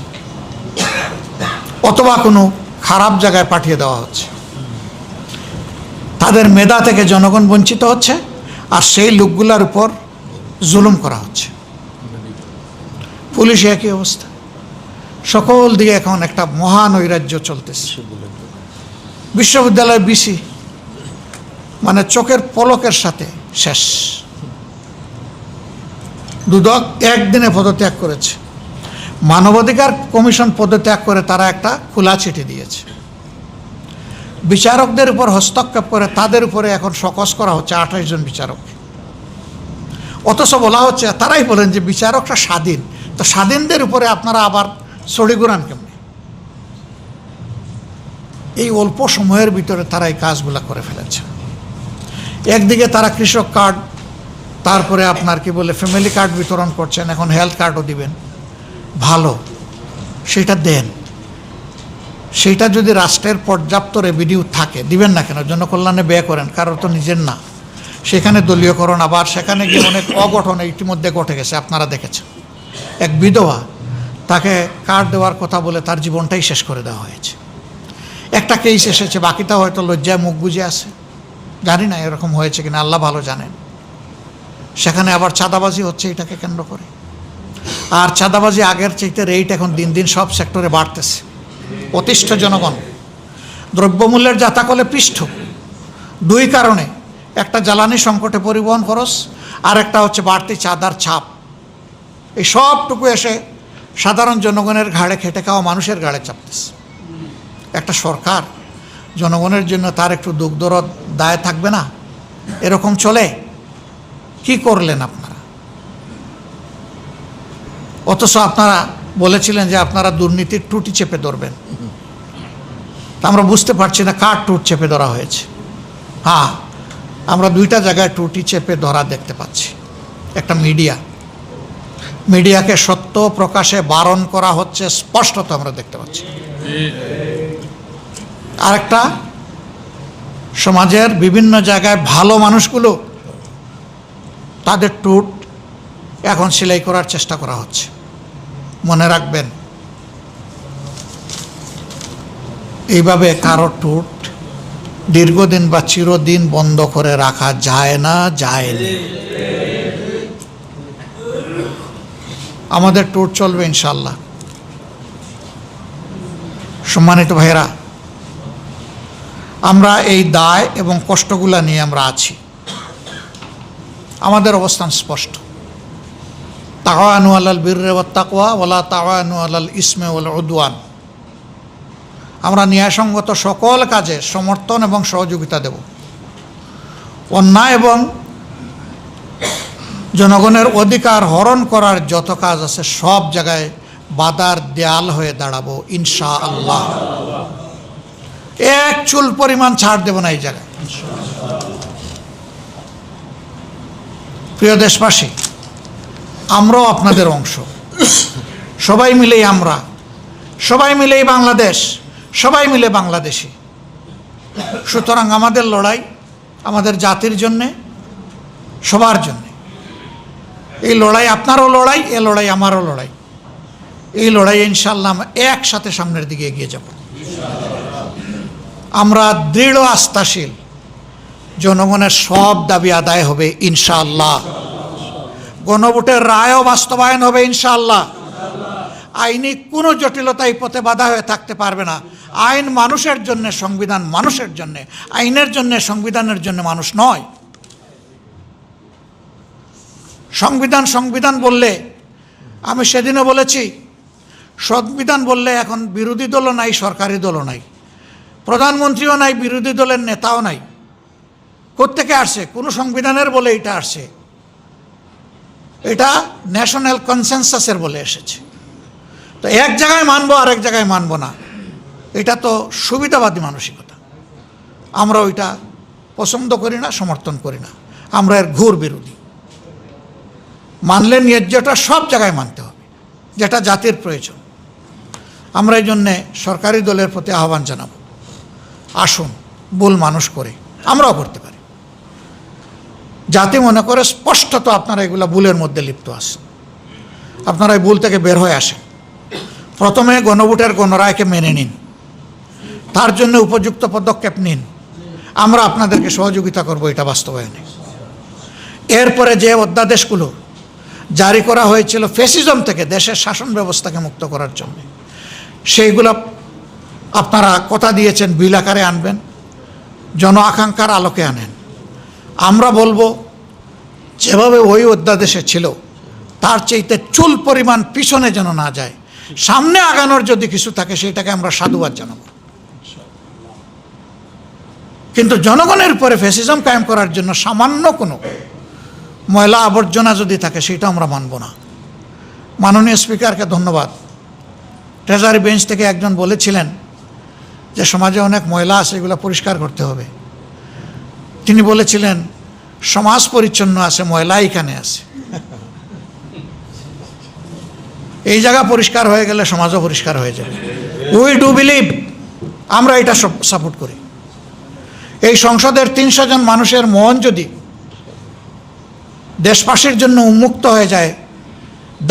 অথবা কোনো খারাপ জায়গায় পাঠিয়ে দেওয়া হচ্ছে। তাদের মেধা থেকে জনগণ বঞ্চিত হচ্ছে, আর সেই লোকগুলোর উপর জুলুম করা হচ্ছে। পুলিশে একই অবস্থা। সকল দিকে এখন একটা মহান নৈরাজ্য চলতেছে। বিশ্ববিদ্যালয়ের বিসি মানে চোখের পলকের সাথে শেষ। দুদক একদিনে পদত্যাগ করেছে। মানবাধিকার কমিশন পদত্যাগ করে তারা একটা খোলা চিঠি দিয়েছে। বিচারকদের উপর হস্তক্ষেপ করে তাদের উপরে এখন শোকজ করা হচ্ছে 28 জন বিচারক। অথচ বলা হচ্ছে, তারাই বলেন যে বিচারকরা স্বাধীন, তো স্বাধীনদের উপরে আপনারা আবার ছড়ি ঘুরান কেমনি? এই অল্প সময়ের ভিতরে তারা এই কাজগুলো করে ফেলেছে। একদিকে তারা কৃষক কার্ড, তারপরে আপনার কি বলে ফ্যামিলি কার্ড বিতরণ করছেন, এখন হেলথ কার্ডও দিবেন। ভালো, সেটা দেন। সেটা যদি রাষ্ট্রের পর্যাপ্ত রেভিনিউ থাকে, দিবেন না কেন? জনকল্যাণে ব্যয় করেন, কারোর তো নিজের না। সেখানে দলীয়করণ, আবার সেখানে গিয়ে অনেক অঘটন ইতিমধ্যে ঘটে গেছে, আপনারা দেখেছেন। এক বিধবা, তাকে কার্ড দেওয়ার কথা বলে তার জীবনটাই শেষ করে দেওয়া হয়েছে। একটা কেস এসেছে, বাকিটা হয়তো লজ্জায় মুখ বুজে আছে, জানি না এরকম হয়েছে কিনা, আল্লাহ ভালো জানেন। সেখানে আবার চাঁদাবাজি হচ্ছে এটাকে কেন্দ্র করে। আর চাঁদাবাজি আগের চাইতে রেট এখন দিন দিন সব সেক্টরে বাড়তেছে। অতিষ্ঠ জনগণ, দ্রব্যমূল্যের জাতাকলে পৃষ্ঠ। দুই কারণে, একটা জ্বালানি সংকটে পরিবহন খরচ, আর একটা হচ্ছে বাড়তি চাঁদার ছাপ। এই সবটুকু এসে সাধারণ জনগণের ঘাড়ে, খেটে খাওয়া মানুষের ঘাড়ে চাপতেছে। একটা সরকার জনগণের জন্য তার একটু দুঃখ দরদ দায় থাকবে না? এরকম চলে? কি করলেন আপনারা? অথচ আপনারা বলেছিলেন যে আপনারা দুর্নীতির টুটি চেপে ধরবেন। আমরা বুঝতে পারছি না কার টুট চেপে ধরা হয়েছে। হ্যাঁ, আমরা দুইটা জায়গায় টুটি চেপে ধরা দেখতে পাচ্ছি। একটা মিডিয়াকে সত্য প্রকাশে বারণ করা হচ্ছে, স্পষ্টত আমরা দেখতে পাচ্ছি। আরেকটা, সমাজের বিভিন্ন জায়গায় ভালো মানুষগুলো, তাদের টুট এখন সেলাই করার চেষ্টা করা হচ্ছে। মনে রাখবেন, এইভাবে কারো টুট দীর্ঘদিন বা চিরদিন বন্ধ করে রাখা যায় না, যায়নি। আমাদের টুট চলবে ইনশাল্লাহ। সম্মানিত ভাইয়েরা, আমরা এই দায় এবং কষ্টগুলা নিয়ে আমরা আছি। আমাদের অবস্থান স্পষ্ট। তাওয়ানু আলাল বিররি ওয়াত তাকওয়া ওয়ালা তাওয়ানু আলাল ইসমি ওয়াল উদওয়ান। আমরা ন্যায়সঙ্গত সকল কাজে সমর্থন এবং সহযোগিতা দেব। অন্যায় এবং জনগণের অধিকার হরণ করার যত কাজ আছে, সব জায়গায় বাধার দেয়াল হয়ে দাঁড়াবো ইনশাআল্লাহ। এক চুল পরিমাণ ছাড় দেব না এই জায়গায়। প্রিয় দেশবাসী, আমরাও আপনাদের অংশ। সবাই মিলেই আমরা, সবাই মিলেই বাংলাদেশ, সবাই মিলে বাংলাদেশি। সুতরাং আমাদের লড়াই আমাদের জাতির জন্যে, সবার জন্যে। এই লড়াই আপনারও লড়াই, এ লড়াই আমারও লড়াই। এই লড়াই ইনশাআল্লাহ আমরা একসাথে সামনের দিকে এগিয়ে যাব। আমরা দৃঢ় আস্থাশীল, জনগণের সব দাবি আদায় হবে ইনশাআল্লাহ। গণভোটের রায়ও বাস্তবায়ন হবে ইনশাআল্লাহ। আইনি কোনো জটিলতা এই পথে বাধা হয়ে থাকতে পারবে না। আইন মানুষের জন্য, সংবিধান মানুষের জন্য। আইনের জন্য, সংবিধানের জন্য মানুষ নয়। সংবিধান সংবিধান বললে, আমি সেদিনও বলেছি, সংবিধান বললে এখন বিরোধী দলও নাই, সরকারি দলও নাই, প্রধানমন্ত্রীও নাই, বিরোধী দলের নেতাও নাই। কোত্থেকে আসছে? কোনো সংবিধানের বলে এটা আসছে। এটা ন্যাশনাল কনসেনসাসের বলে এসেছে। তো এক জায়গায় মানবো আর এক জায়গায় মানবো না, এটা তো সুবিধাবাদী মানসিকতা। আমরা ওইটা পছন্দ করি না, সমর্থন করি না, আমরা এর ঘোর বিরোধী। মানলে ন্যায্যটা সব জায়গায় মানতে হবে, যেটা জাতির প্রয়োজন। আমরা এই জন্যে সরকারি দলের প্রতি আহ্বান জানাব, আসুন ভুল মানুষ করে, আমরাও করতে পারি। জাতি মনে করে স্পষ্টত আপনারা এগুলা ভুলের মধ্যে লিপ্ত আছেন, আপনারা এই ভুল থেকে বের হয়ে আসেন। প্রথমে গণভোটের গণরায়কে মেনে নিন, তার জন্য উপযুক্ত পদক্ষেপ নিন, আমরা আপনাদেরকে সহযোগিতা করব এটা বাস্তবায়নে। এরপরে যে অধ্যাদেশগুলো জারি করা হয়েছিল ফ্যাসিজম থেকে দেশের শাসন ব্যবস্থাকে মুক্ত করার জন্য, সেইগুলো আপনারা কথা দিয়েছেন বিল আকারে আনবেন, জন আকাঙ্ক্ষার আলোকে আনেন। আমরা বলবো যেভাবে ওই অধ্যাদেশে ছিল তার চাইতে চুল পরিমাণ পিছনে যেন না যায়, সামনে আগানোর যদি কিছু থাকে সেটাকে আমরা সাধুবাদ জানাব। কিন্তু জনগণের উপরে ফ্যাসিজম কায়েম করার জন্য সামান্য কোনো ময়লা আবর্জনা যদি থাকে সেটা আমরা মানব না। মাননীয় স্পিকারকে ধন্যবাদ। ট্রেজারি বেঞ্চ থেকে একজন বলেছিলেন যে সমাজে অনেক ময়লা আছে, এগুলো পরিষ্কার করতে হবে। তিনি বলেছিলেন সমাজ পরিচ্ছন্ন আছে, ময়লা এখানে আছে। এই জায়গা পরিষ্কার হয়ে গেলে সমাজও পরিষ্কার হয়ে যাবে। উই ডু বিলিভ, আমরা এটা সাপোর্ট করি। এই সংসদের 300 জন মানুষের মন যদি দেশবাসীর জন্য উন্মুক্ত হয়ে যায়,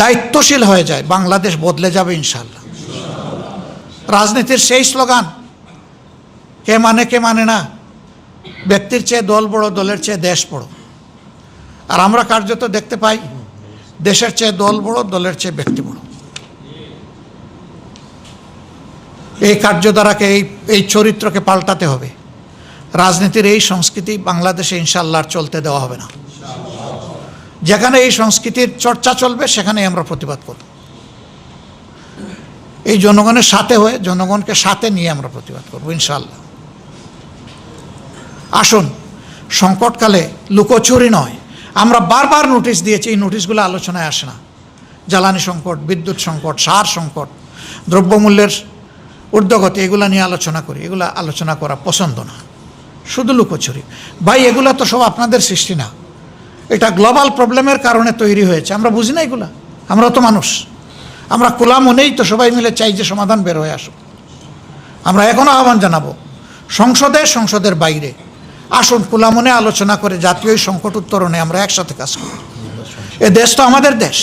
দায়িত্বশীল হয়ে যায়, বাংলাদেশ বদলে যাবে ইনশাআল্লাহ। রাজনীতির সেই স্লোগান কে মানে না, ব্যক্তির চেয়ে দল বড়, দলের চেয়ে দেশ বড়। আর আমরা কার্যত দেখতে পাই দেশের চেয়ে দল বড়, দলের চেয়ে ব্যক্তি বড়। এই কার্যধারাকে, এই চরিত্রকে পাল্টাতে হবে। রাজনীতির এই সংস্কৃতি বাংলাদেশে ইনশাআল্লাহ চলতে দেওয়া হবে না। যেখানে এই সংস্কৃতির চর্চা চলবে সেখানেই আমরা প্রতিবাদ করব। এই জনগণের সাথে হয়ে, জনগণকে সাথে নিয়ে আমরা প্রতিবাদ করব ইনশাআল্লাহ। আসুন, সংকটকালে লুকোচুরি নয়, আমরা বারবার নোটিশ দিয়েছি, এই নোটিশগুলো আলোচনায় আসে না। জ্বালানি সংকট, বিদ্যুৎ সংকট, সার সংকট, দ্রব্যমূল্যের ঊর্ধ্বগতি, এগুলো নিয়ে আলোচনা করি। এগুলো আলোচনা করা পছন্দ না, শুধু লুকোচুরি। ভাই, এগুলো তো সব আপনাদের সৃষ্টি না, এটা গ্লোবাল প্রবলেমের কারণে তৈরি হয়েছে। আমরা বুঝি না এগুলা, আমরা তো মানুষ, আমরা খোলা মনেই তো সবাই মিলে চাই যে সমাধান বের হয়ে আসুক। আমরা এখনও আহ্বান জানাবো সংসদের বাইরে আসুন, খোলা মনে আলোচনা করে জাতীয় সংকট উত্তরণে আমরা একসাথে কাজ করি। এ দেশ তো আমাদের দেশ।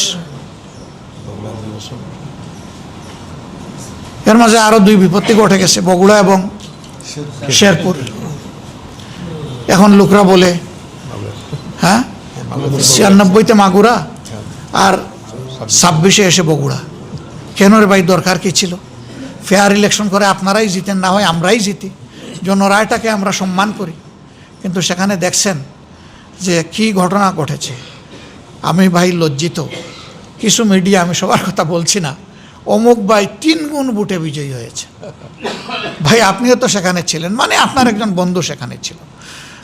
এর মাঝে আরো 2 বিপত্তি ঘটে গেছে, বগুড়া এবং শেরপুর। এখন লোকরা বলে 96-তে মাগুরা আর 26-এ এসে বগুড়া। কেন রে ভাই, দরকার কি ছিল? ফেয়ার ইলেকশন করে আপনারাই জিতেন, না হয় আমরাই জিতি, জনরায়টাকে আমরা সম্মান করি। কিন্তু সেখানে দেখছেন যে কি ঘটনা ঘটেছে। আমি ভাই লজ্জিত। কিছু মিডিয়া, আমি সবার কথা বলছি না, অমুক ভাই 3 গুণ ভোটে বিজয়ী হয়েছে। ভাই, আপনিও তো সেখানে ছিলেন, মানে আপনার একজন বন্ধু সেখানে ছিল।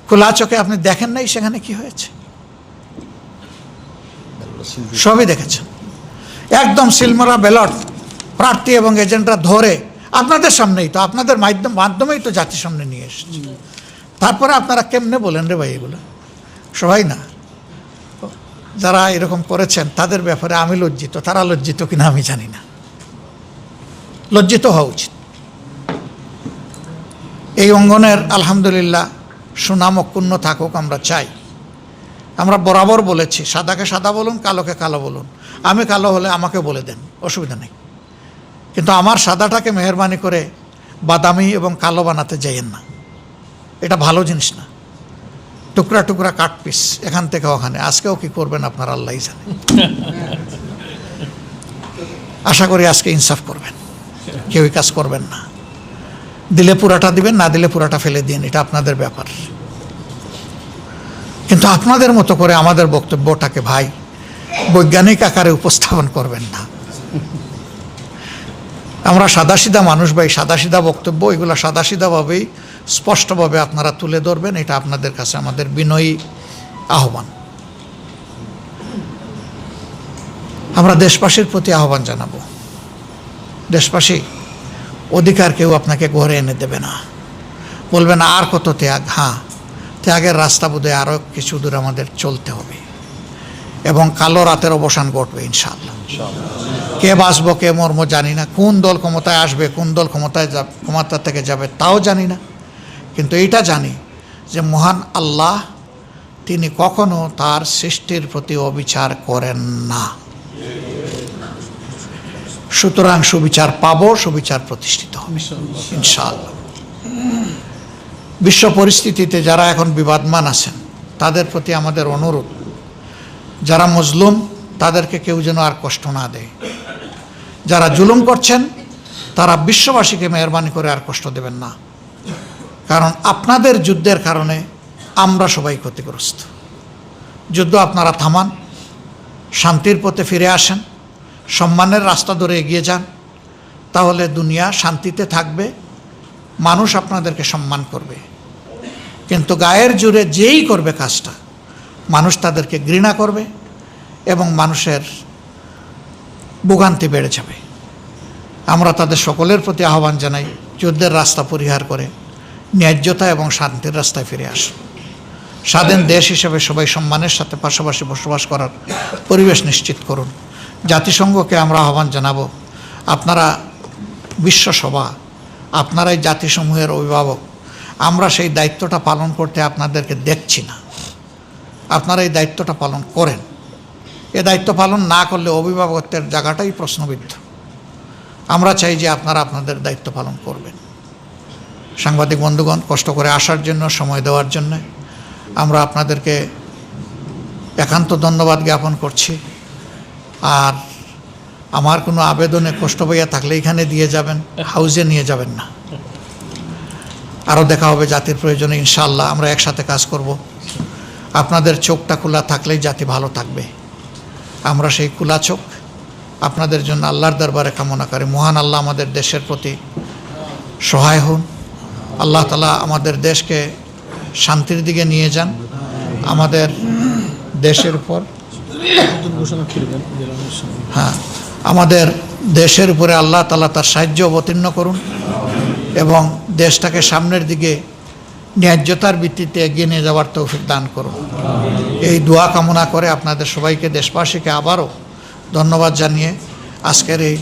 খোলা চোখে আপনি দেখেন নাই সেখানে কি হয়েছে? সবই দেখেছেন। একদম সিলমরা ব্যালট প্রার্থী এবং এজেন্টরা ধরে আপনাদের সামনেই তো, আপনাদের মাধ্যমেই তো জাতির সামনে নিয়ে এসেছে। তারপরে আপনারা কেমনে বলেন রে ভাই এগুলো? সবাই না, যারা এরকম করেছেন তাদের ব্যাপারে আমি লজ্জিত। তারা লজ্জিত কিনা আমি জানি না, লজ্জিত হওয়া উচিত। এই অঙ্গনের আলহামদুলিল্লাহ সুনাম অক্ষুণ্ণ থাকুক, আমরা চাই। আমরা বরাবর বলেছি, সাদাকে সাদা বলুন, কালোকে কালো বলুন। আমি কালো হলে আমাকে বলে দেন, অসুবিধা নেই। কিন্তু আমার সাদাটাকে মেহরবানি করে বাদামি এবং কালো বানাতে যাইয়েন না, এটা ভালো জিনিস না। টুকরা টুকরা কাট পিস এখান থেকে ওখানে। আজকেও কি করবেন আপনারা আল্লাহই জানে। আশা করি আজকে ইনসাফ করবেন, কেউই কাজ করবেন না। দিলে পুরাটা দিবেন, না দিলে পুরাটা ফেলে দিন, এটা আপনাদের ব্যাপার। কিন্তু আপনাদের মতো করে আমাদের বক্তব্যটাকে ভাই বৈজ্ঞানিক আকারে উপস্থাপন করবেন না। আমরা সাদাসিধা মানুষ ভাই, সাদাসিধা বক্তব্য, এগুলো সাদাসিধাভাবেই স্পষ্টভাবে আপনারা তুলে ধরবেন, এটা আপনাদের কাছে আমাদের বিনয়ী আহ্বান। আমরা দেশবাসীর প্রতি আহ্বান জানাবো, দেশবাসী অধিকার কেউ আপনাকে ঘরে এনে দেবে না। বলবেন আর কত ত্যাগ? হ্যাঁ, ত্যাগের রাস্তা বোধহয় আরও কিছু দূর আমাদের চলতে হবে এবং কালো রাতের অবসান ঘটবে ইনশাআল্লাহ। কে বাঁচবো কে মরবো জানি না, কোন দল ক্ষমতায় আসবে, কোন দল ক্ষমতা থেকে যাবে তাও জানি না, কিন্তু এইটা জানি যে মহান আল্লাহ তিনি কখনো তার সৃষ্টির প্রতি অবিচার করেন না। সুতরাং সুবিচার পাবো, সুবিচার প্রতিষ্ঠিত হবে ইনশাআল্লাহ। বিশ্ব পরিস্থিতিতে যারা এখন বিবাদমান আছেন তাদের প্রতি আমাদের অনুরোধ, যারা মজলুম তাদেরকে কেউ যেন আর কষ্ট না দেয়। যারা জুলুম করছেন তারা বিশ্ববাসীকে মেহরবানি করে আর কষ্ট দেবেন না, কারণ আপনাদের যুদ্ধের কারণে আমরা সবাই ক্ষতিগ্রস্ত। যুদ্ধ আপনারা থামান, শান্তির পথে ফিরে আসেন, সম্মানের রাস্তা ধরে এগিয়ে যান, তাহলে দুনিয়া শান্তিতে থাকবে, মানুষ আপনাদেরকে সম্মান করবে। কিন্তু গায়ের জোরে যেই করবে কাজটা, মানুষ তাদেরকে ঘৃণা করবে এবং মানুষের ভোগান্তি বেড়ে যাবে। আমরা তাদের সকলের প্রতি আহ্বান জানাই, যুদ্ধের রাস্তা পরিহার করে ন্যায্যতা এবং শান্তির রাস্তায় ফিরে আসুন। স্বাধীন দেশ হিসেবে সবাই সম্মানের সাথে পাশাপাশি বসবাস করার পরিবেশ নিশ্চিত করুন। জাতিসংঘকে আমরা আহ্বান জানাবো, আপনারা বিশ্বসভা, আপনারাই জাতিসমূহের অভিভাবক, আমরা সেই দায়িত্বটা পালন করতে আপনাদেরকে দেখছি না, আপনারা এই দায়িত্বটা পালন করেন। এ দায়িত্ব পালন না করলে অভিভাবকত্বের জায়গাটাই প্রশ্নবিদ্ধ। আমরা চাই যে আপনারা আপনাদের দায়িত্ব পালন করবেন। সাংবাদিক বন্ধুগণ, কষ্ট করে আসার জন্য, সময় দেওয়ার জন্য আমরা আপনাদেরকে একান্ত ধন্যবাদ জ্ঞাপন করছি। আর আমার কোনো আবেদনে কষ্ট পাইয়া থাকলে এখানে দিয়ে যাবেন, হাউজে নিয়ে যাবেন না। আরও দেখা হবে জাতির প্রয়োজনে ইনশাআল্লাহ, আমরা একসাথে কাজ করব। আপনাদের চোখটা খোলা থাকলেই জাতি ভালো থাকবে। আমরা সেই খোলা চোখ আপনাদের জন্য আল্লাহর দরবারে কামনা করি। মহান আল্লাহ আমাদের দেশের প্রতি সহায় হন। আল্লাহ তাআলা আমাদের দেশকে শান্তির দিকে নিয়ে যান। আমাদের দেশের উপর আমাদের দেশের উপরে আল্লাহ তাআলা তার সাহায্য অবতীর্ণ করুন এবং দেশটাকে সামনের দিকে ন্যায্যতার ভিত্তিতে এগিয়ে নিয়ে যাওয়ার তৌফিক দান করুন। এই দোয়া কামনা করে আপনাদের সবাইকে, দেশবাসীকে আবারও ধন্যবাদ জানিয়ে আজকের এই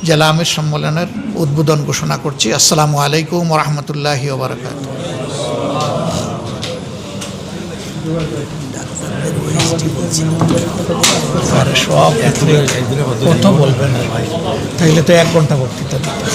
জেলা আমির সম্মেলনের উদ্বোধন ঘোষণা করছি। আসসালামু আলাইকুম ওয়া রাহমাতুল্লাহি ওয়া বারাকাতুহু। সব কত বলবেন ভাই, তাইলে তো 1 ঘন্টা বক্তৃতা দিতে।